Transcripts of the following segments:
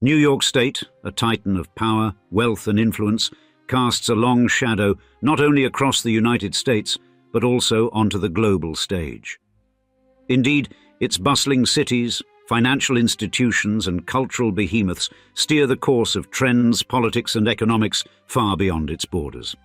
New York State, a titan of power, wealth and influence, casts a long shadow not only across the United States, but also onto the global stage. Indeed, its bustling cities, financial institutions and cultural behemoths steer the course of trends, politics and economics far beyond its borders.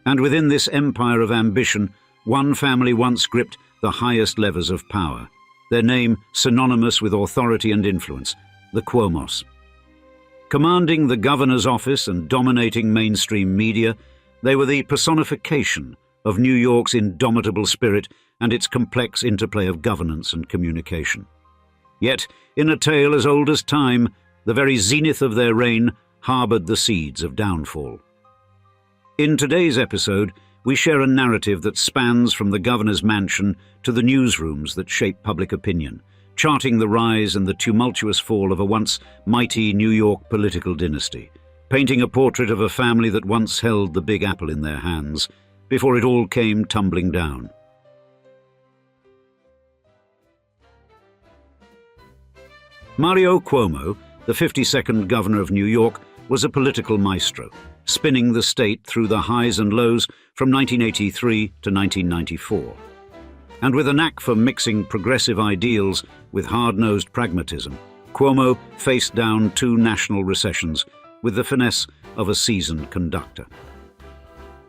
And within this empire of ambition, one family once gripped the highest levers of power, their name synonymous with authority and influence, the Cuomos. Commanding the governor's office and dominating mainstream media, they were the personification of New York's indomitable spirit and its complex interplay of governance and communication. Yet, in a tale as old as time, the very zenith of their reign harbored the seeds of downfall. In today's episode, we share a narrative that spans from the governor's mansion to the newsrooms that shape public opinion, charting the rise and the tumultuous fall of a once mighty New York political dynasty, painting a portrait of a family that once held the Big Apple in their hands, before it all came tumbling down. Mario Cuomo, the 52nd governor of New York, was a political maestro, spinning the state through the highs and lows from 1983 to 1994. And with a knack for mixing progressive ideals with hard-nosed pragmatism, Cuomo faced down two national recessions with the finesse of a seasoned conductor.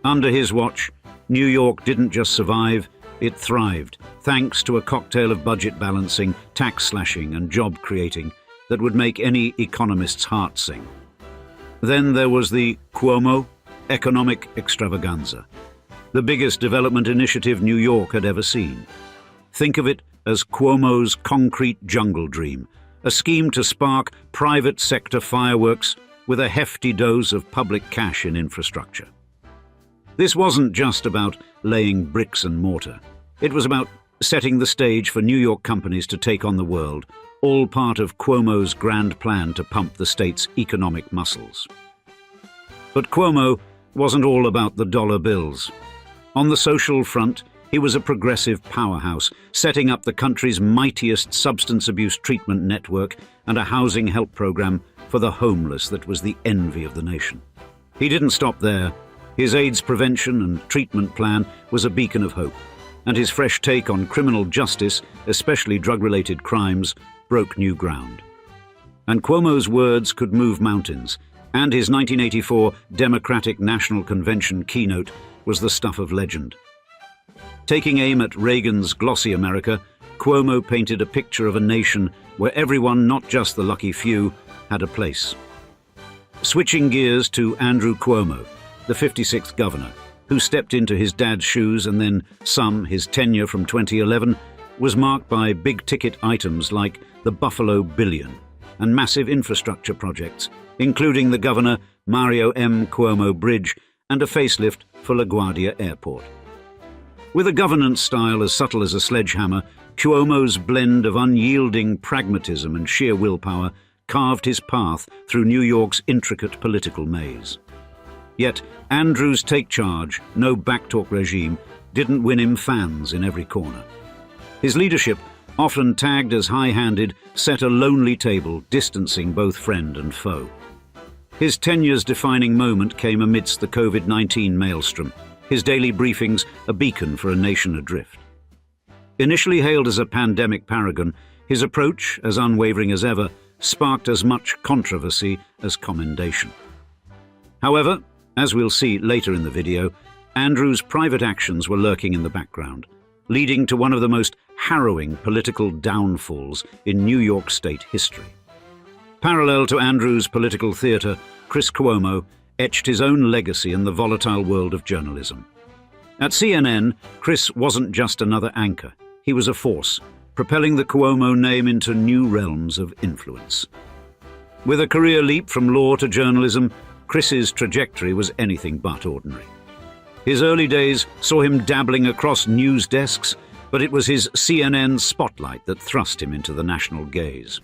Under his watch, New York didn't just survive, it thrived, thanks to a cocktail of budget balancing, tax slashing and job creating that would make any economist's heart sing. Then there was the Cuomo economic extravaganza, the biggest development initiative New York had ever seen. Think of it as Cuomo's concrete jungle dream, a scheme to spark private sector fireworks with a hefty dose of public cash in infrastructure. This wasn't just about laying bricks and mortar. It was about setting the stage for New York companies to take on the world, all part of Cuomo's grand plan to pump the state's economic muscles. But Cuomo wasn't all about the dollar bills. On the social front, he was a progressive powerhouse, setting up the country's mightiest substance abuse treatment network and a housing help program for the homeless that was the envy of the nation. He didn't stop there. His AIDS prevention and treatment plan was a beacon of hope, and his fresh take on criminal justice, especially drug-related crimes, broke new ground. And Cuomo's words could move mountains, and his 1984 Democratic National Convention keynote was the stuff of legend. Taking aim at Reagan's glossy America, Cuomo painted a picture of a nation where everyone, not just the lucky few, had a place. Switching gears to Andrew Cuomo, the 56th governor, who stepped into his dad's shoes and then his tenure from 2011 was marked by big-ticket items like the Buffalo Billion and massive infrastructure projects, including the Governor Mario M. Cuomo Bridge and a facelift for LaGuardia Airport. With a governance style as subtle as a sledgehammer, Cuomo's blend of unyielding pragmatism and sheer willpower carved his path through New York's intricate political maze. Yet Andrew's take charge, no backtalk regime, didn't win him fans in every corner. His leadership, often tagged as high-handed, set a lonely table, distancing both friend and foe. His tenure's defining moment came amidst the COVID-19 maelstrom, his daily briefings a beacon for a nation adrift. Initially hailed as a pandemic paragon, his approach, as unwavering as ever, sparked as much controversy as commendation. However, as we'll see later in the video, Andrew's private actions were lurking in the background, leading to one of the most harrowing political downfalls in New York State history. Parallel to Andrew's political theatre, Chris Cuomo etched his own legacy in the volatile world of journalism. At CNN, Chris wasn't just another anchor. He was a force, propelling the Cuomo name into new realms of influence. With a career leap from law to journalism, Chris's trajectory was anything but ordinary. His early days saw him dabbling across news desks, but it was his CNN spotlight that thrust him into the national gaze.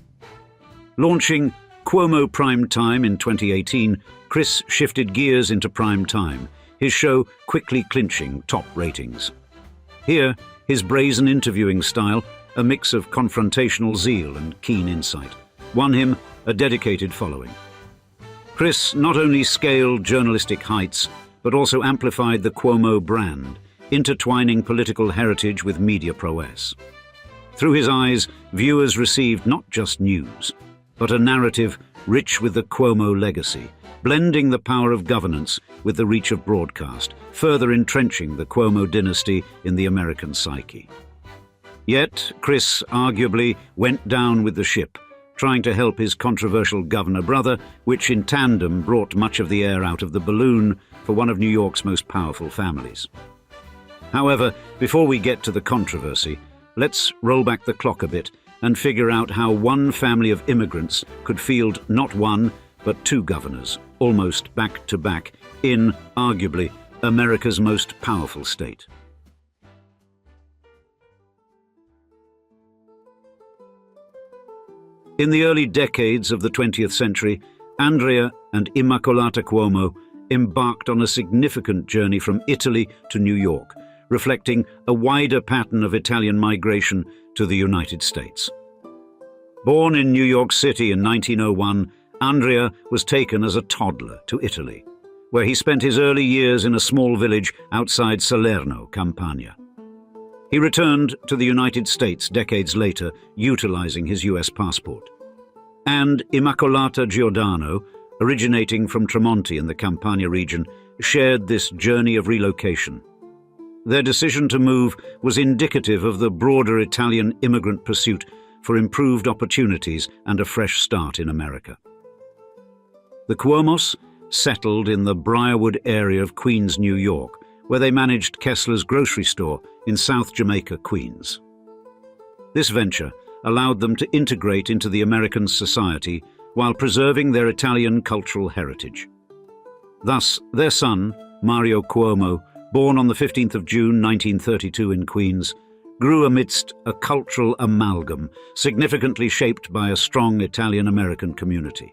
Launching Cuomo Prime Time in 2018, Chris shifted gears into prime time, his show quickly clinching top ratings. Here, his brazen interviewing style, a mix of confrontational zeal and keen insight, won him a dedicated following. Chris not only scaled journalistic heights, but also amplified the Cuomo brand, intertwining political heritage with media prowess. Through his eyes, viewers received not just news, but a narrative rich with the Cuomo legacy, blending the power of governance with the reach of broadcast, further entrenching the Cuomo dynasty in the American psyche. Yet, Chris arguably went down with the ship, trying to help his controversial governor brother, which in tandem brought much of the air out of the balloon for one of New York's most powerful families. However, before we get to the controversy, let's roll back the clock a bit and figure out how one family of immigrants could field not one, but two governors, almost back to back, in, arguably, America's most powerful state. In the early decades of the 20th century, Andrea and Immacolata Cuomo embarked on a significant journey from Italy to New York, reflecting a wider pattern of Italian migration to the United States. Born in New York City in 1901, Andrea was taken as a toddler to Italy, where he spent his early years in a small village outside Salerno, Campania. He returned to the United States decades later, utilizing his US passport. And Immacolata Giordano, originating from Tremonti in the Campania region, shared this journey of relocation. Their decision to move was indicative of the broader Italian immigrant pursuit for improved opportunities and a fresh start in America. The Cuomos settled in the Briarwood area of Queens, New York, where they managed Kessler's grocery store in South Jamaica, Queens. This venture allowed them to integrate into the American society while preserving their Italian cultural heritage. Thus, their son, Mario Cuomo, born on the 15th of June 1932 in Queens, grew amidst a cultural amalgam significantly shaped by a strong Italian-American community.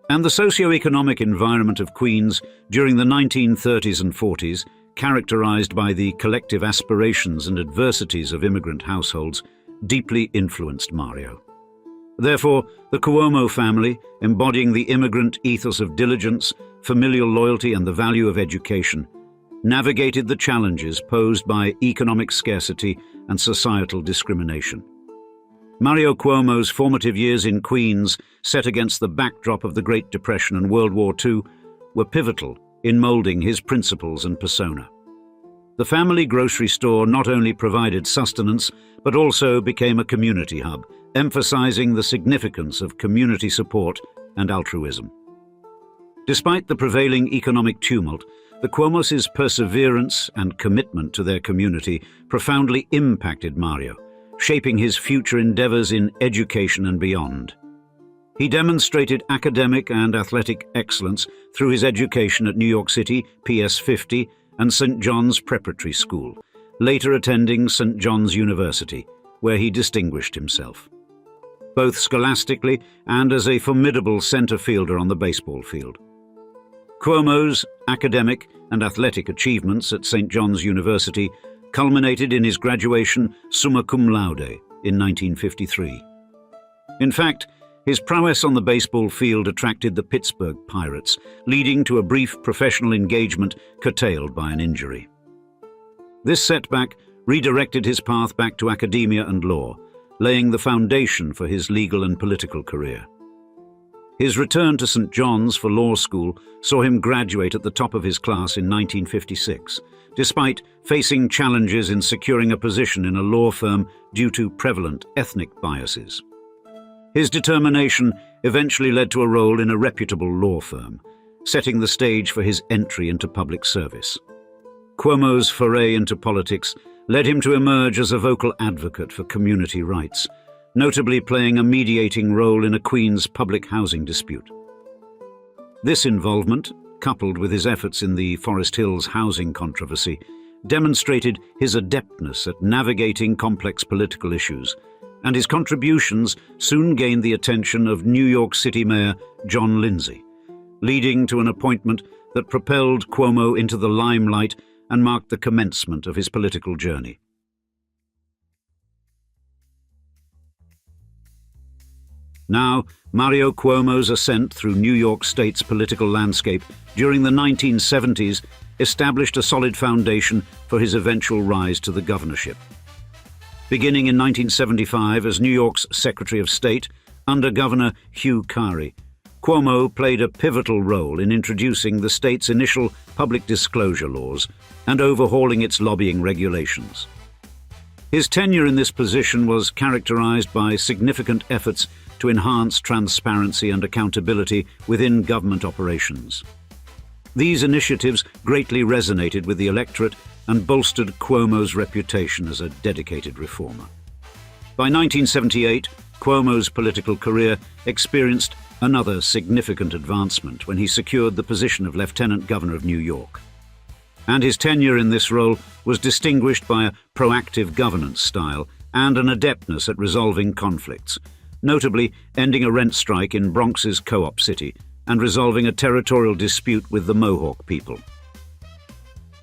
And the socio-economic environment of Queens during the 1930s and 40s, characterized by the collective aspirations and adversities of immigrant households, deeply influenced Mario. Therefore, the Cuomo family, embodying the immigrant ethos of diligence, familial loyalty, and the value of education, navigated the challenges posed by economic scarcity and societal discrimination. Mario Cuomo's formative years in Queens, set against the backdrop of the Great Depression and World War II, were pivotal in molding his principles and persona. The family grocery store not only provided sustenance, but also became a community hub, emphasizing the significance of community support and altruism. Despite the prevailing economic tumult, the Cuomos' perseverance and commitment to their community profoundly impacted Mario, shaping his future endeavors in education and beyond. He demonstrated academic and athletic excellence through his education at New York City, PS 50, and St. John's Preparatory School, later attending St. John's University, where he distinguished himself, both scholastically and as a formidable center fielder on the baseball field. Cuomo's academic and athletic achievements at St. John's University culminated in his graduation summa cum laude in 1953. In fact, his prowess on the baseball field attracted the Pittsburgh Pirates, leading to a brief professional engagement curtailed by an injury. This setback redirected his path back to academia and law, laying the foundation for his legal and political career. His return to St. John's for law school saw him graduate at the top of his class in 1956, despite facing challenges in securing a position in a law firm due to prevalent ethnic biases. His determination eventually led to a role in a reputable law firm, setting the stage for his entry into public service. Cuomo's foray into politics led him to emerge as a vocal advocate for community rights, notably playing a mediating role in a Queens public housing dispute. This involvement, coupled with his efforts in the Forest Hills housing controversy, demonstrated his adeptness at navigating complex political issues, and his contributions soon gained the attention of New York City Mayor John Lindsay, leading to an appointment that propelled Cuomo into the limelight and marked the commencement of his political journey. Now, Mario Cuomo's ascent through New York State's political landscape during the 1970s established a solid foundation for his eventual rise to the governorship. Beginning in 1975 as New York's Secretary of State under Governor Hugh Carey, Cuomo played a pivotal role in introducing the state's initial public disclosure laws and overhauling its lobbying regulations. His tenure in this position was characterized by significant efforts to enhance transparency and accountability within government operations. These initiatives greatly resonated with the electorate and bolstered Cuomo's reputation as a dedicated reformer. By 1978, Cuomo's political career experienced another significant advancement when he secured the position of Lieutenant Governor of New York. And his tenure in this role was distinguished by a proactive governance style and an adeptness at resolving conflicts, notably ending a rent strike in Bronx's Co-op City and resolving a territorial dispute with the Mohawk people.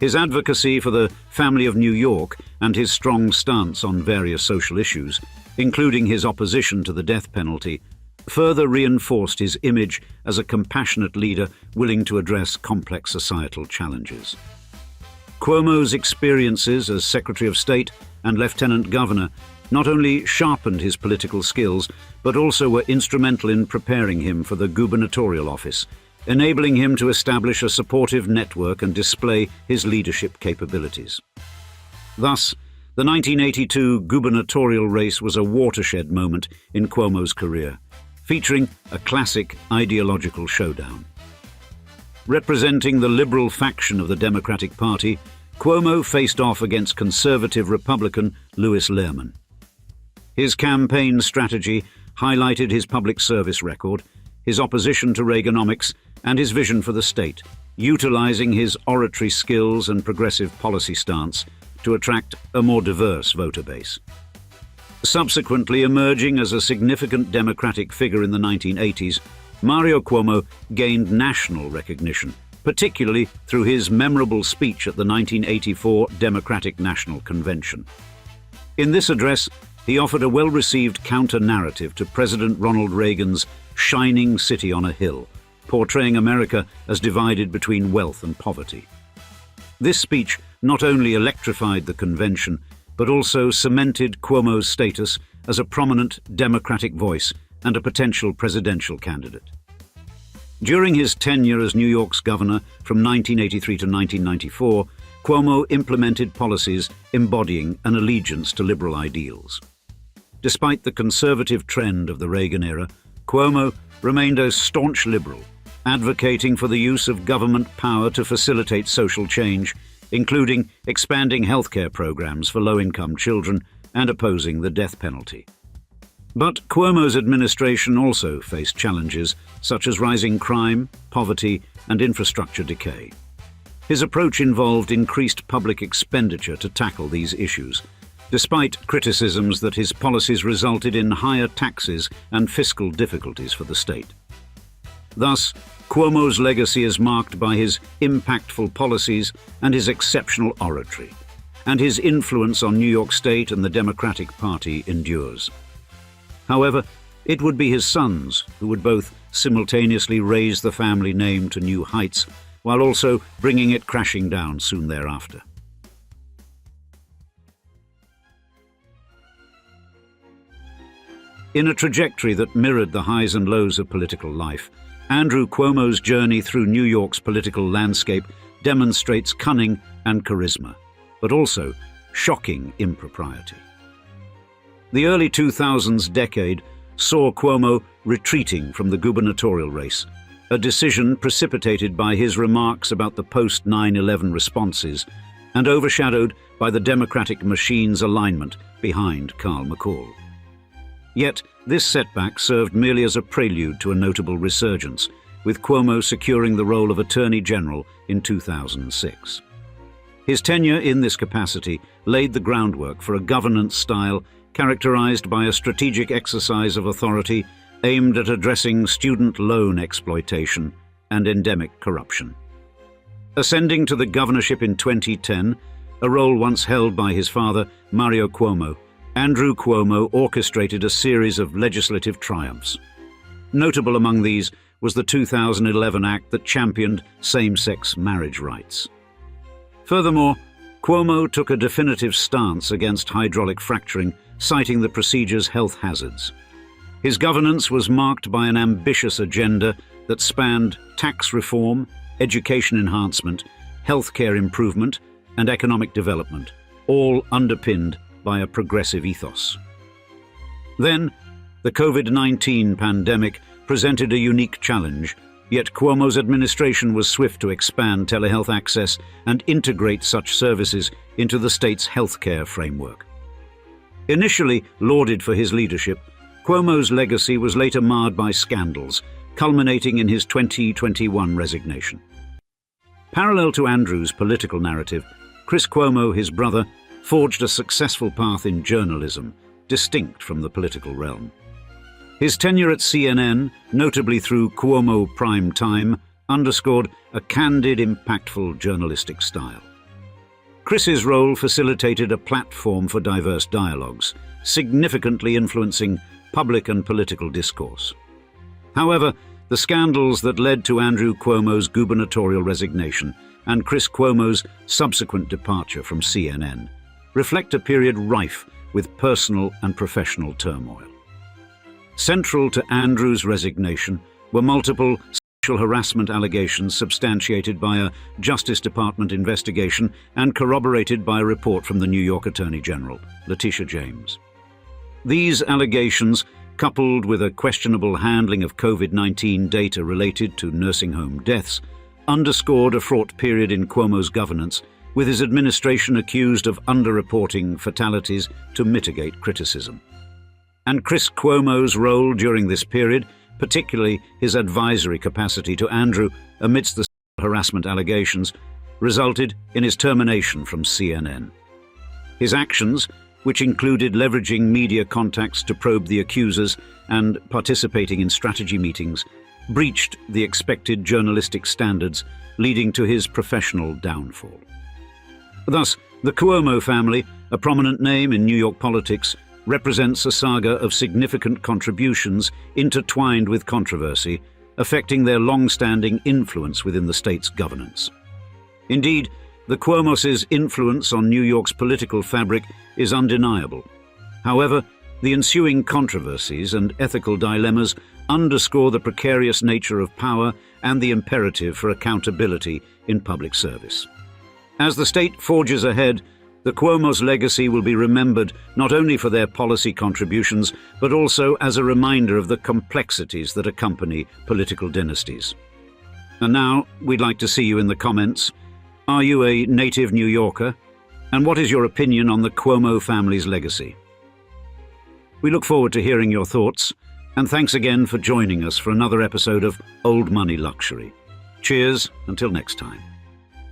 His advocacy for the family of New York and his strong stance on various social issues, including his opposition to the death penalty, further reinforced his image as a compassionate leader willing to address complex societal challenges. Cuomo's experiences as Secretary of State and Lieutenant Governor not only sharpened his political skills, but also were instrumental in preparing him for the gubernatorial office, enabling him to establish a supportive network and display his leadership capabilities. Thus, the 1982 gubernatorial race was a watershed moment in Cuomo's career, featuring a classic ideological showdown. Representing the liberal faction of the Democratic Party, Cuomo faced off against conservative Republican Louis Lehrman. His campaign strategy highlighted his public service record, his opposition to Reaganomics, and his vision for the state, utilizing his oratory skills and progressive policy stance to attract a more diverse voter base. Subsequently emerging as a significant Democratic figure in the 1980s, Mario Cuomo gained national recognition, particularly through his memorable speech at the 1984 Democratic National Convention. In this address, he offered a well-received counter-narrative to President Ronald Reagan's shining city on a hill, portraying America as divided between wealth and poverty. This speech not only electrified the convention, but also cemented Cuomo's status as a prominent Democratic voice and a potential presidential candidate. During his tenure as New York's governor from 1983 to 1994, Cuomo implemented policies embodying an allegiance to liberal ideals. Despite the conservative trend of the Reagan era, Cuomo remained a staunch liberal, advocating for the use of government power to facilitate social change, including expanding healthcare programs for low-income children and opposing the death penalty. But Cuomo's administration also faced challenges such as rising crime, poverty, and infrastructure decay. His approach involved increased public expenditure to tackle these issues, despite criticisms that his policies resulted in higher taxes and fiscal difficulties for the state. Thus, Cuomo's legacy is marked by his impactful policies and his exceptional oratory, and his influence on New York State and the Democratic Party endures. However, it would be his sons who would both simultaneously raise the family name to new heights while also bringing it crashing down soon thereafter. In a trajectory that mirrored the highs and lows of political life, Andrew Cuomo's journey through New York's political landscape demonstrates cunning and charisma, but also shocking impropriety. The early 2000s decade saw Cuomo retreating from the gubernatorial race, a decision precipitated by his remarks about the post-9/11 responses and overshadowed by the Democratic machine's alignment behind Carl McCall. Yet, this setback served merely as a prelude to a notable resurgence, with Cuomo securing the role of Attorney General in 2006. His tenure in this capacity laid the groundwork for a governance style characterized by a strategic exercise of authority aimed at addressing student loan exploitation and endemic corruption. Ascending to the governorship in 2010, a role once held by his father, Mario Cuomo, Andrew Cuomo orchestrated a series of legislative triumphs, Notable among these was the 2011 act that championed same-sex marriage rights. Furthermore, Cuomo took a definitive stance against hydraulic fracturing, citing the procedure's health hazards. His governance was marked by an ambitious agenda that spanned tax reform, education enhancement, healthcare improvement, and economic development, all underpinned by a progressive ethos. Then, the COVID-19 pandemic presented a unique challenge, yet Cuomo's administration was swift to expand telehealth access and integrate such services into the state's healthcare framework. Initially lauded for his leadership, Cuomo's legacy was later marred by scandals, culminating in his 2021 resignation. Parallel to Andrew's political narrative, Chris Cuomo, his brother, forged a successful path in journalism, distinct from the political realm. His tenure at CNN, notably through Cuomo Prime Time, underscored a candid, impactful journalistic style. Chris's role facilitated a platform for diverse dialogues, significantly influencing public and political discourse. However, the scandals that led to Andrew Cuomo's gubernatorial resignation and Chris Cuomo's subsequent departure from CNN reflect a period rife with personal and professional turmoil. Central to Andrew's resignation were multiple sexual harassment allegations substantiated by a Justice Department investigation and corroborated by a report from the New York Attorney General, Letitia James. These allegations, coupled with a questionable handling of COVID-19 data related to nursing home deaths, underscored a fraught period in Cuomo's governance, with his administration accused of underreporting fatalities to mitigate criticism. And Chris Cuomo's role during this period, particularly his advisory capacity to Andrew amidst the harassment allegations, resulted in his termination from CNN. His actions, which included leveraging media contacts to probe the accusers and participating in strategy meetings, breached the expected journalistic standards, leading to his professional downfall. Thus, the Cuomo family, a prominent name in New York politics, represents a saga of significant contributions intertwined with controversy, affecting their long-standing influence within the state's governance. Indeed, the Cuomos' influence on New York's political fabric is undeniable. However, the ensuing controversies and ethical dilemmas underscore the precarious nature of power and the imperative for accountability in public service. As the state forges ahead, the Cuomos' legacy will be remembered not only for their policy contributions, but also as a reminder of the complexities that accompany political dynasties. And now, we'd like to see you in the comments. Are you a native New Yorker? And what is your opinion on the Cuomo family's legacy? We look forward to hearing your thoughts, and thanks again for joining us for another episode of Old Money Luxury. Cheers, until next time.